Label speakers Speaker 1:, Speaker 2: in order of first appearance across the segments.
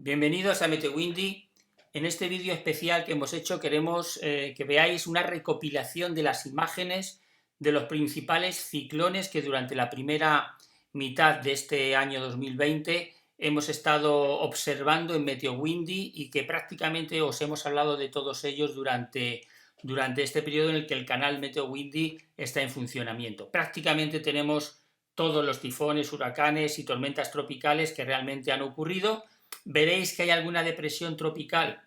Speaker 1: Bienvenidos a MeteoWindy. En este vídeo especial que hemos hecho queremos que veáis una recopilación de las imágenes de los principales ciclones que durante la primera mitad de este año 2020 hemos estado observando en MeteoWindy y que prácticamente os hemos hablado de todos ellos durante este periodo en el que el canal MeteoWindy está en funcionamiento. Prácticamente tenemos todos los tifones, huracanes y tormentas tropicales que realmente han ocurrido. Veréis que hay alguna depresión tropical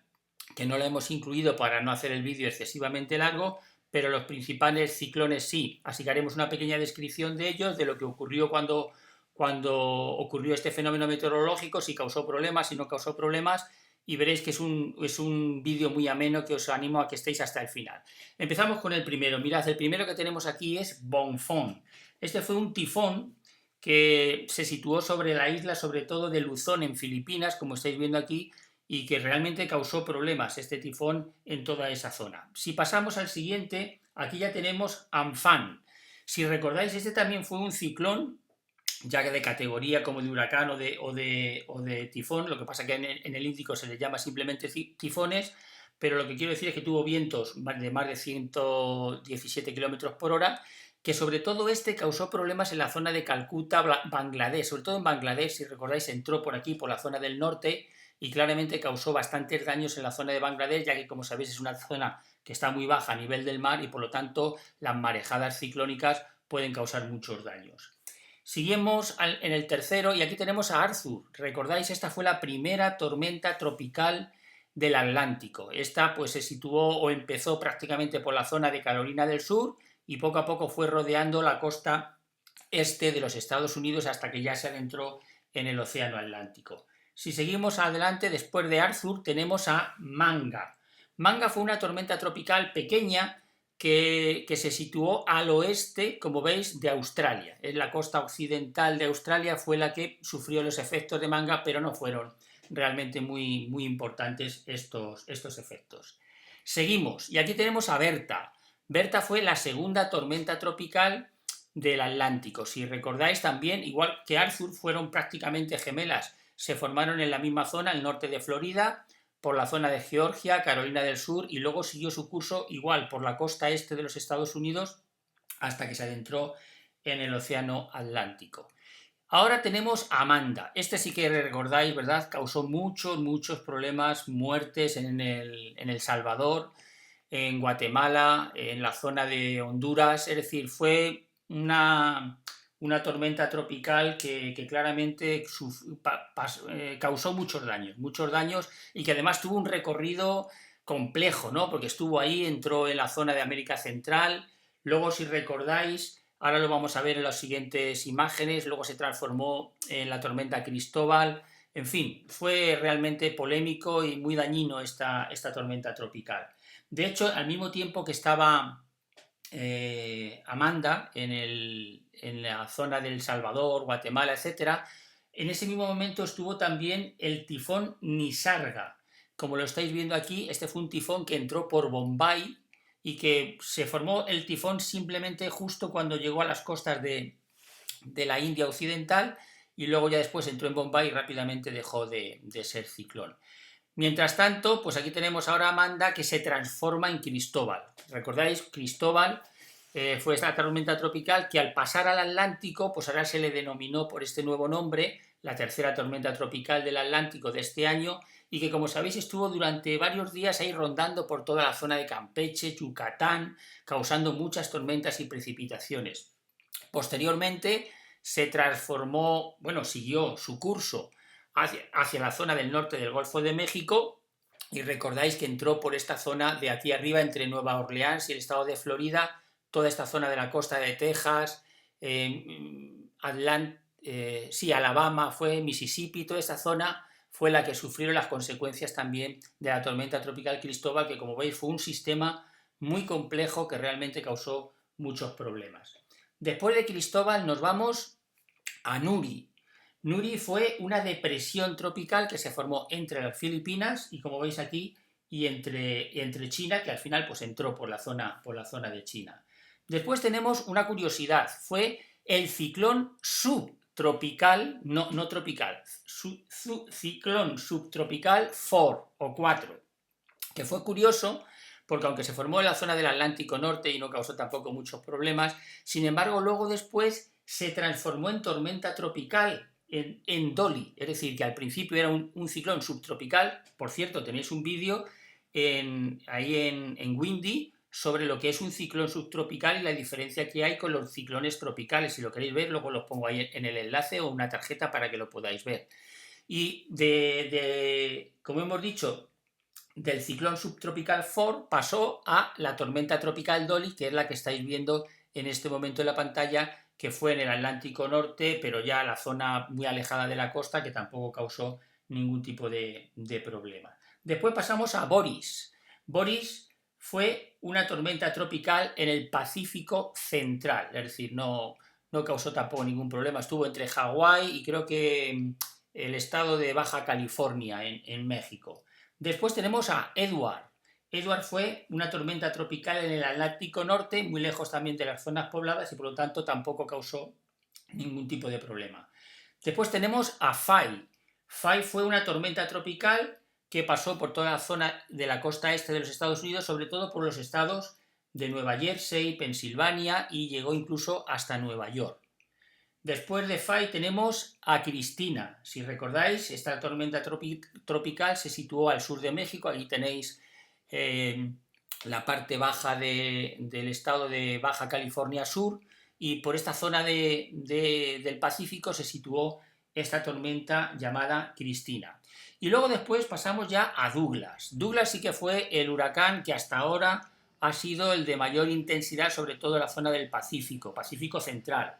Speaker 1: que no la hemos incluido para no hacer el vídeo excesivamente largo, pero los principales ciclones sí, así que haremos una pequeña descripción de ellos, de lo que ocurrió cuando ocurrió este fenómeno meteorológico, si causó problemas, si no causó problemas, y veréis que es un vídeo muy ameno que os animo a que estéis hasta el final. Empezamos con el primero. Mirad, el primero que tenemos aquí es Bonfón. Este fue un tifón que se situó sobre la isla, sobre todo de Luzón, en Filipinas, como estáis viendo aquí, y que realmente causó problemas este tifón en toda esa zona. Si pasamos al siguiente, aquí ya tenemos Amphan. Si recordáis, este también fue un ciclón, ya que de categoría como de huracán o de tifón, lo que pasa que en el Índico se les llama simplemente tifones, pero lo que quiero decir es que tuvo vientos de más de 117 km por hora, que sobre todo este causó problemas en la zona de Calcuta, Bangladesh, sobre todo en Bangladesh, si recordáis, entró por aquí, por la zona del norte, y claramente causó bastantes daños en la zona de Bangladesh, ya que, como sabéis, es una zona que está muy baja a nivel del mar y por lo tanto las marejadas ciclónicas pueden causar muchos daños. Seguimos en el tercero y aquí tenemos a Arthur. Recordáis, esta fue la primera tormenta tropical del Atlántico. Esta pues se situó o empezó prácticamente por la zona de Carolina del Sur y poco a poco fue rodeando la costa este de los Estados Unidos hasta que ya se adentró en el océano Atlántico. Si seguimos adelante, después de Arthur tenemos a Manga. Manga fue una tormenta tropical pequeña que se situó al oeste, como veis, de Australia. En la costa occidental de Australia fue la que sufrió los efectos de Manga, pero no fueron realmente muy importantes estos efectos. Seguimos, y aquí tenemos a Berta. Berta fue la segunda tormenta tropical del Atlántico. Si recordáis también, igual que Arthur, fueron prácticamente gemelas. Se formaron en la misma zona, el norte de Florida, por la zona de Georgia, Carolina del Sur, y luego siguió su curso igual por la costa este de los Estados Unidos hasta que se adentró en el océano Atlántico. Ahora tenemos a Amanda. Este sí que recordáis, ¿verdad? Causó muchos problemas, muertes en El Salvador, en Guatemala, en la zona de Honduras. Es decir, fue una tormenta tropical que claramente causó muchos daños y que además tuvo un recorrido complejo, ¿no? Porque estuvo ahí, entró en la zona de América Central, luego si recordáis, ahora lo vamos a ver en las siguientes imágenes, luego se transformó en la tormenta Cristóbal. En fin, fue realmente polémico y muy dañino esta tormenta tropical. De hecho, al mismo tiempo que estaba Amanda en la zona de El Salvador, Guatemala, etc., en ese mismo momento estuvo también el tifón Nisarga. Como lo estáis viendo aquí, este fue un tifón que entró por Bombay y que se formó el tifón simplemente justo cuando llegó a las costas de la India occidental y luego ya después entró en Bombay y rápidamente dejó de ser ciclón. Mientras tanto, pues aquí tenemos ahora a Amanda que se transforma en Cristóbal. ¿Recordáis? Cristóbal fue esta tormenta tropical que al pasar al Atlántico, pues ahora se le denominó por este nuevo nombre, la tercera tormenta tropical del Atlántico de este año, y que, como sabéis, estuvo durante varios días ahí rondando por toda la zona de Campeche, Yucatán, causando muchas tormentas y precipitaciones. Posteriormente se transformó, siguió su curso hacia la zona del norte del Golfo de México, y recordáis que entró por esta zona de aquí arriba entre Nueva Orleans y el estado de Florida, toda esta zona de la costa de Texas, Alabama, fue Mississippi, toda esta zona fue la que sufrieron las consecuencias también de la tormenta tropical Cristóbal, que, como veis, fue un sistema muy complejo que realmente causó muchos problemas. Después de Cristóbal nos vamos a Nuri. Nuri fue una depresión tropical que se formó entre las Filipinas y, como veis aquí, y entre China, que al final pues entró por la zona de China. Después tenemos una curiosidad, fue el ciclón Sub, tropical, no tropical, ciclón subtropical 4 o 4, que fue curioso porque aunque se formó en la zona del Atlántico Norte y no causó tampoco muchos problemas, sin embargo luego después se transformó en tormenta tropical, en Dolly, es decir, que al principio era un ciclón subtropical. Por cierto, tenéis un vídeo ahí en Windy sobre lo que es un ciclón subtropical y la diferencia que hay con los ciclones tropicales. Si lo queréis ver, luego los pongo ahí en el enlace o una tarjeta para que lo podáis ver. Y como hemos dicho, del ciclón subtropical 4 pasó a la tormenta tropical Dolly, que es la que estáis viendo en este momento en la pantalla, que fue en el Atlántico Norte, pero ya la zona muy alejada de la costa, que tampoco causó ningún tipo de problema. Después pasamos a Boris. Boris fue una tormenta tropical en el Pacífico Central, es decir, no causó tampoco ningún problema. Estuvo entre Hawái y creo que el estado de Baja California en México. Después tenemos a Edward. Edward fue una tormenta tropical en el Atlántico Norte, muy lejos también de las zonas pobladas y por lo tanto tampoco causó ningún tipo de problema. Después tenemos a Fay. Fay fue una tormenta tropical que pasó por toda la zona de la costa este de los Estados Unidos, sobre todo por los estados de Nueva Jersey, Pensilvania y llegó incluso hasta Nueva York. Después de Fay tenemos a Cristina. Si recordáis, esta tormenta tropical se situó al sur de México. Aquí tenéis la parte baja del estado de Baja California Sur, y por esta zona del Pacífico se situó esta tormenta llamada Cristina. Y luego después pasamos ya a Douglas. Douglas sí que fue el huracán que hasta ahora ha sido el de mayor intensidad, sobre todo en la zona del Pacífico Central.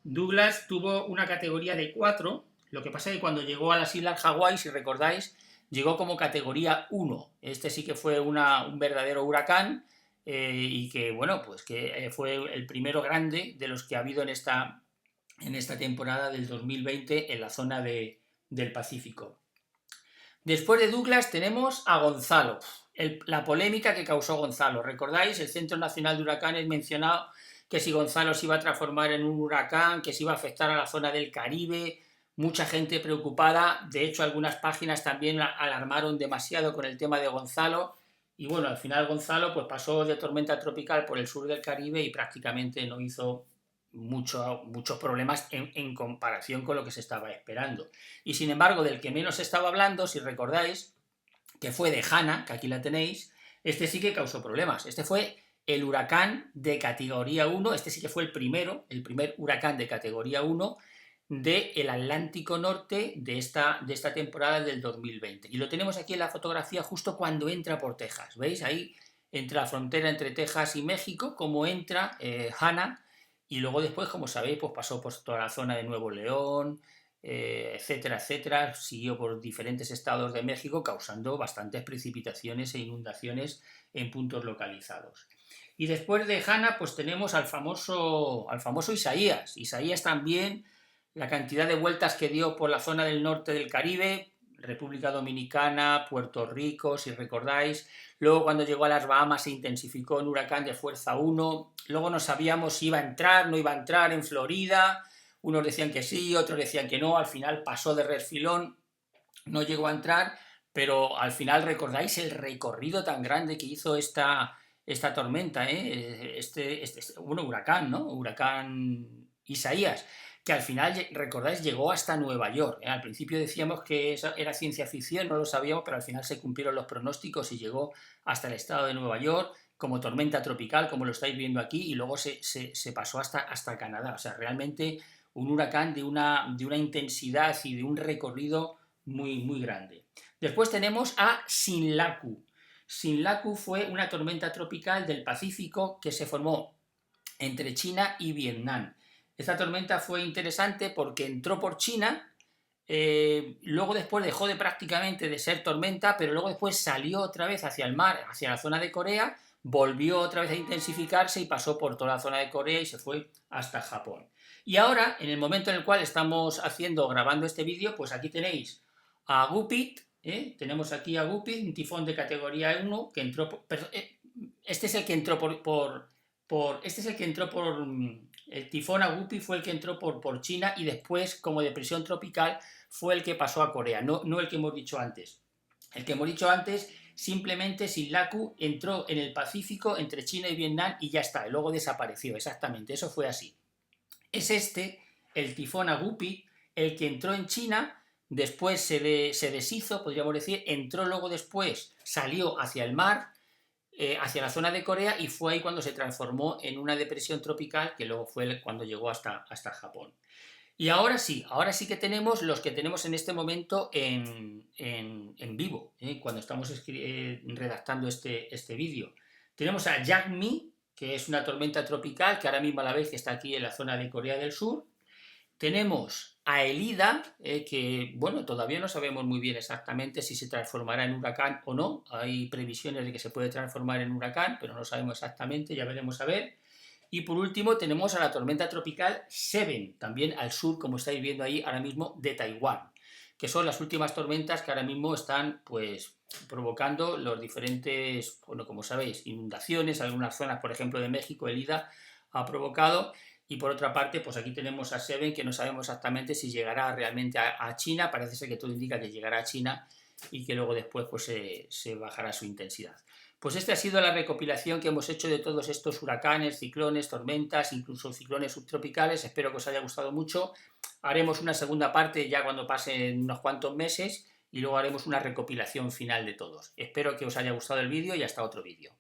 Speaker 1: Douglas tuvo una categoría de 4, lo que pasa es que cuando llegó a las Islas Hawái, si recordáis, llegó como categoría 1. Este sí que fue un verdadero huracán y que, bueno, pues que fue el primero grande de los que ha habido en esta temporada del 2020 en la zona del Pacífico. Después de Douglas tenemos a Gonzalo, la polémica que causó Gonzalo. ¿Recordáis? El Centro Nacional de Huracanes mencionado que si Gonzalo se iba a transformar en un huracán, que se iba a afectar a la zona del Caribe, mucha gente preocupada. De hecho, algunas páginas también alarmaron demasiado con el tema de Gonzalo, y bueno, al final Gonzalo pues pasó de tormenta tropical por el sur del Caribe y prácticamente no hizo muchos problemas en comparación con lo que se estaba esperando. Y sin embargo, del que menos se estaba hablando, si recordáis, que fue de Hanna, que aquí la tenéis, este sí que causó problemas. Este fue el huracán de categoría 1, este sí que fue el primer huracán de categoría 1 del Atlántico Norte de esta temporada del 2020. Y lo tenemos aquí en la fotografía justo cuando entra por Texas. ¿Veis? Ahí, entre la frontera entre Texas y México, como entra Hanna, y luego después, como sabéis, pues pasó por toda la zona de Nuevo León, etcétera, etcétera, siguió por diferentes estados de México, causando bastantes precipitaciones e inundaciones en puntos localizados. Y después de Hanna, pues tenemos al famoso Isaías. Isaías también, la cantidad de vueltas que dio por la zona del norte del Caribe, República Dominicana, Puerto Rico, si recordáis. Luego, cuando llegó a las Bahamas, se intensificó en huracán de fuerza 1. Luego no sabíamos si iba a entrar, no iba a entrar en Florida. Unos decían que sí, otros decían que no. Al final pasó de resfilón, no llegó a entrar, pero al final recordáis el recorrido tan grande que hizo esta tormenta, huracán, ¿no? Huracán Isaías, que al final, recordáis, llegó hasta Nueva York. Al principio decíamos que eso era ciencia ficción, no lo sabíamos, pero al final se cumplieron los pronósticos y llegó hasta el estado de Nueva York como tormenta tropical, como lo estáis viendo aquí, y luego se pasó hasta Canadá. O sea, realmente un huracán de una intensidad y de un recorrido muy, muy grande. Después tenemos a Sinlaku. Sinlaku fue una tormenta tropical del Pacífico que se formó entre China y Vietnam. Esta tormenta fue interesante porque entró por China, luego después dejó prácticamente de ser tormenta, pero luego después salió otra vez hacia el mar, hacia la zona de Corea, volvió otra vez a intensificarse y pasó por toda la zona de Corea y se fue hasta Japón. Y ahora, en el momento en el cual estamos grabando este vídeo, pues aquí tenéis a Gupit, tenemos aquí a Gupit, un tifón de categoría 1 que entró este es el que entró El tifón Agupi fue el que entró por China y después, como depresión tropical, fue el que pasó a Corea, no el que hemos dicho antes. El que hemos dicho antes, simplemente Sinlaku entró en el Pacífico entre China y Vietnam y ya está, y luego desapareció, exactamente, eso fue así. Es este, el tifón Agupi, el que entró en China, después se deshizo, podríamos decir, entró luego después, salió hacia el mar, hacia la zona de Corea y fue ahí cuando se transformó en una depresión tropical que luego fue cuando llegó hasta Japón. Y ahora sí que tenemos los que tenemos en este momento en vivo, cuando estamos redactando este vídeo. Tenemos a Jagmi, que es una tormenta tropical que ahora mismo a la vez que está aquí en la zona de Corea del Sur. Tenemos a Elida, que bueno, todavía no sabemos muy bien exactamente si se transformará en huracán o no. Hay previsiones de que se puede transformar en huracán, pero no sabemos exactamente, ya veremos a ver. Y por último tenemos a la tormenta tropical Seven, también al sur, como estáis viendo ahí ahora mismo, de Taiwán, que son las últimas tormentas que ahora mismo están pues provocando los diferentes, bueno, como sabéis, inundaciones, algunas zonas, por ejemplo, de México, el Ida ha provocado. Y por otra parte, pues aquí tenemos a Seven, que no sabemos exactamente si llegará realmente a China, parece ser que todo indica que llegará a China y que luego después pues se bajará su intensidad. Pues esta ha sido la recopilación que hemos hecho de todos estos huracanes, ciclones, tormentas, incluso ciclones subtropicales. Espero que os haya gustado mucho. Haremos una segunda parte ya cuando pasen unos cuantos meses y luego haremos una recopilación final de todos. Espero que os haya gustado el vídeo y hasta otro vídeo.